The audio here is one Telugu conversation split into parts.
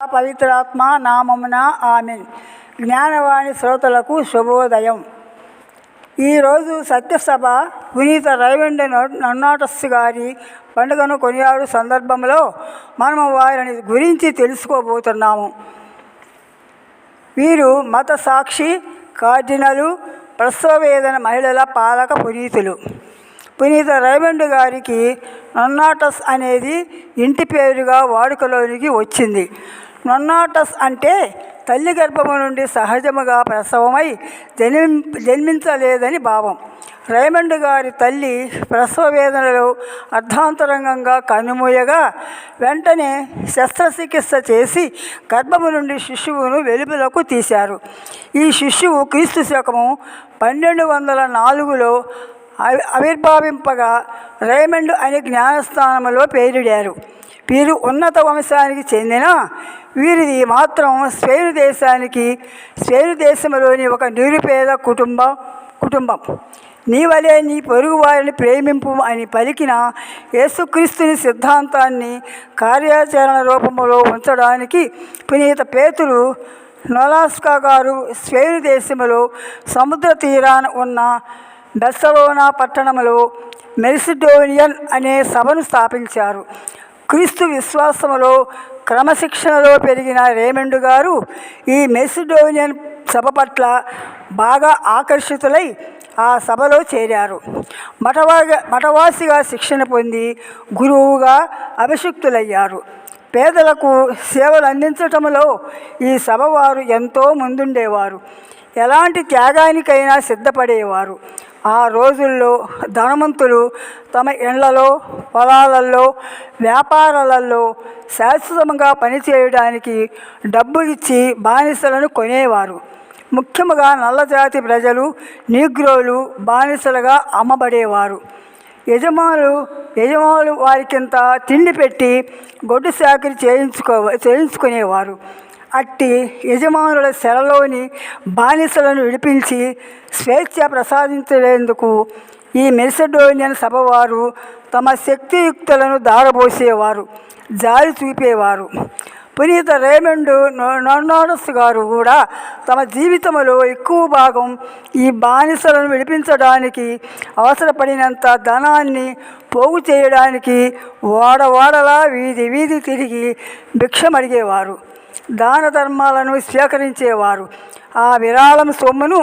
పవిత్రాత్మ నామమున ఆమెన్. జ్ఞానవాణి శ్రోతలకు శుభోదయం. ఈరోజు సత్యసభ పునీత రైవండ్ నొన్నాటస్ గారి పండుగను కొనియాడు సందర్భంలో మనము వారిని గురించి తెలుసుకోబోతున్నాము. వీరు మత సాక్షి, కార్డినలు, ప్రసవవేదన మహిళల పాలక పునీతులు. పునీత రైవండ్ గారికి నొన్నాటస్ అనేది ఇంటి పేరుగా వాడుకలోనికి వచ్చింది. నొన్నాటస్ అంటే తల్లి గర్భము నుండి సహజముగా ప్రసవమై జన్మించలేదని భావం. రైమండ్ గారి తల్లి ప్రసవ వేదనలో అర్ధాంతరంగంగా కన్నుమూయగా వెంటనే శస్త్రచికిత్స చేసి గర్భము నుండి శిశువును వెలుపలకు తీశారు. ఈ శిశువు క్రీస్తు శకము 1204లో ఆవిర్భావింపగా రైమండ్ అనే జ్ఞానస్థానంలో పేరిడారు. వీరు ఉన్నత వంశానికి చెందిన వీరిది మాత్రం స్పెయిన్ దేశంలోని ఒక నిరుపేద కుటుంబం. నీ వలే నీ పొరుగు వారిని ప్రేమింపు అని పలికిన యేసుక్రీస్తుని సిద్ధాంతాన్ని కార్యాచరణ రూపంలో ఉంచడానికి పునీత పేతురు నొలాస్కా గారు స్పెయిన్ దేశంలో సముద్ర తీరాన ఉన్న బెర్సలోనా పట్టణంలో మెసిడోనియన్ అనే సభను స్థాపించారు. క్రీస్తు విశ్వాసములో క్రమశిక్షణలో పెరిగిన రైమండ్ గారు ఈ మెసిడోనియన్ సభ పట్ల బాగా ఆకర్షితులై ఆ సభలో చేరారు. మఠవాసిగా శిక్షణ పొంది గురువుగా అభిషిక్తులయ్యారు. పేదలకు సేవలు అందించటంలో ఈ సభ వారు ఎంతో ముందుండేవారు. ఎలాంటి త్యాగానికైనా సిద్ధపడేవారు. ఆ రోజుల్లో ధనవంతులు తమ ఇళ్లలో, పొలాలలో, వ్యాపారాలలో శాశ్వతంగా పనిచేయడానికి డబ్బు ఇచ్చి బానిసలను కొనేవారు. ముఖ్యంగా నల్లజాతి ప్రజలు, నీగ్రోలు బానిసలుగా అమ్మబడేవారు. యజమానులు వారికింత తిండి పెట్టి గొడ్డు చాకిరీ చేయించుకునేవారు. అట్టి యజమానుల శరలోని బానిసలను విడిపించి స్వేచ్ఛ ప్రసాదించేందుకు ఈ మెసిడోనియన్ సభ వారు తమ శక్తియుక్తులను దారబోసేవారు, జారి చూపేవారు. పునీత రైమండ్ నొన్నాటస్ గారు కూడా తమ జీవితంలో ఎక్కువ భాగం ఈ బానిసలను విడిపించడానికి అవసరపడినంత ధనాన్ని పోగు చేయడానికి వాడవాడలా వీధి తిరిగి భిక్షమడిగేవారు. దాన ధర్మాలను స్వీకరించేవారు. ఆ విరాళం సొమ్మును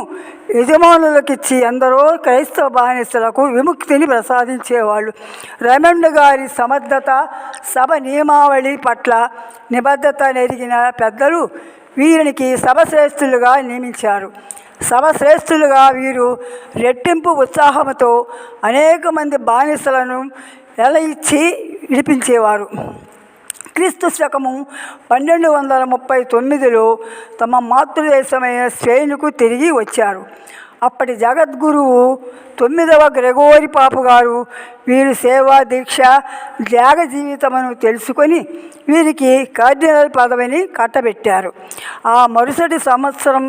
యజమానులకిచ్చి ఎందరో క్రైస్తవ బానిసలకు విముక్తిని ప్రసాదించేవాళ్ళు. రైమండ్ గారి సమర్థత, సభ నియమావళి పట్ల నిబద్ధత నెరిగిన పెద్దలు వీరికి సభశ్రేష్ఠులుగా నియమించారు. సభశ్రేష్ఠులుగా వీరు రెట్టింపు ఉత్సాహంతో అనేక మంది బానిసలను వెల ఇచ్చి విడిపించేవారు. క్రీస్తు శకము 1239లో తమ మాతృదేశమైన స్పెయిన్కు తిరిగి వచ్చారు. అప్పటి జగద్గురువు 9వ గ్రెగోరి పాపు గారు వీరి సేవా దీక్ష, త్యాగ జీవితమును తెలుసుకొని వీరికి కార్డినల్ పదవిని కట్టబెట్టారు. ఆ మరుసటి సంవత్సరం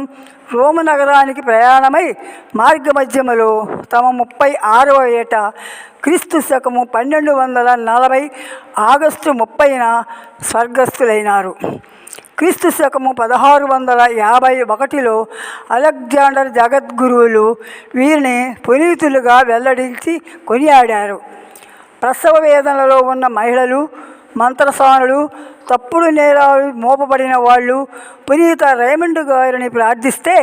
రోము నగరానికి ప్రయాణమై మార్గమధ్యములో తమ 36వ ఏట క్రీస్తు శకము 1240 ఆగస్టు 30న స్వర్గస్థులైనారు. క్రీస్తు శకము 1651లో అలెగ్జాండర్ జగద్గురువులు వీరిని పునీతులుగా వెల్లడించి కొనియాడారు. ప్రసవ వేదనలో ఉన్న మహిళలు, మంత్రసానులు, తప్పుడు నేరాలు మోపబడిన వాళ్ళు పునీత రైమండ్ గారిని ప్రార్థిస్తే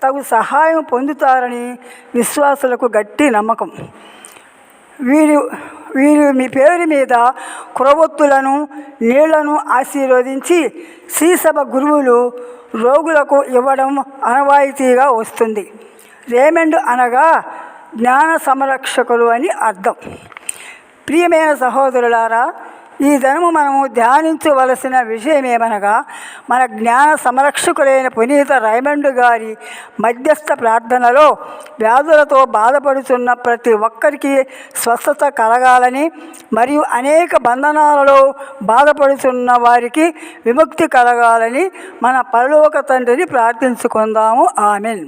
తగు సహాయం పొందుతారని విశ్వాసులకు గట్టి నమ్మకం. వీరు మీ పేరు మీద కురవొత్తులను, నీళ్లను ఆశీర్వదించి శ్రీసభ గురువులు రోగులకు ఇవ్వడం ఆనవాయితీగా వస్తుంది. రైమండ్ అనగా జ్ఞాన సంరక్షకులు అని అర్థం. ప్రియమైన సహోదరులారా, ఈ దినము మనము ధ్యానించవలసిన విషయమేమనగా మన జ్ఞాన సంరక్షకులైన పునీత రైమండ్ గారి మధ్యస్థ ప్రార్థనలో వ్యాధులతో బాధపడుతున్న ప్రతి ఒక్కరికి స్వస్థత కలగాలని మరియు అనేక బంధనాలలో బాధపడుతున్న వారికి విముక్తి కలగాలని మన పరలోక తండ్రిని ప్రార్థించుకుందాము. ఆమెన్.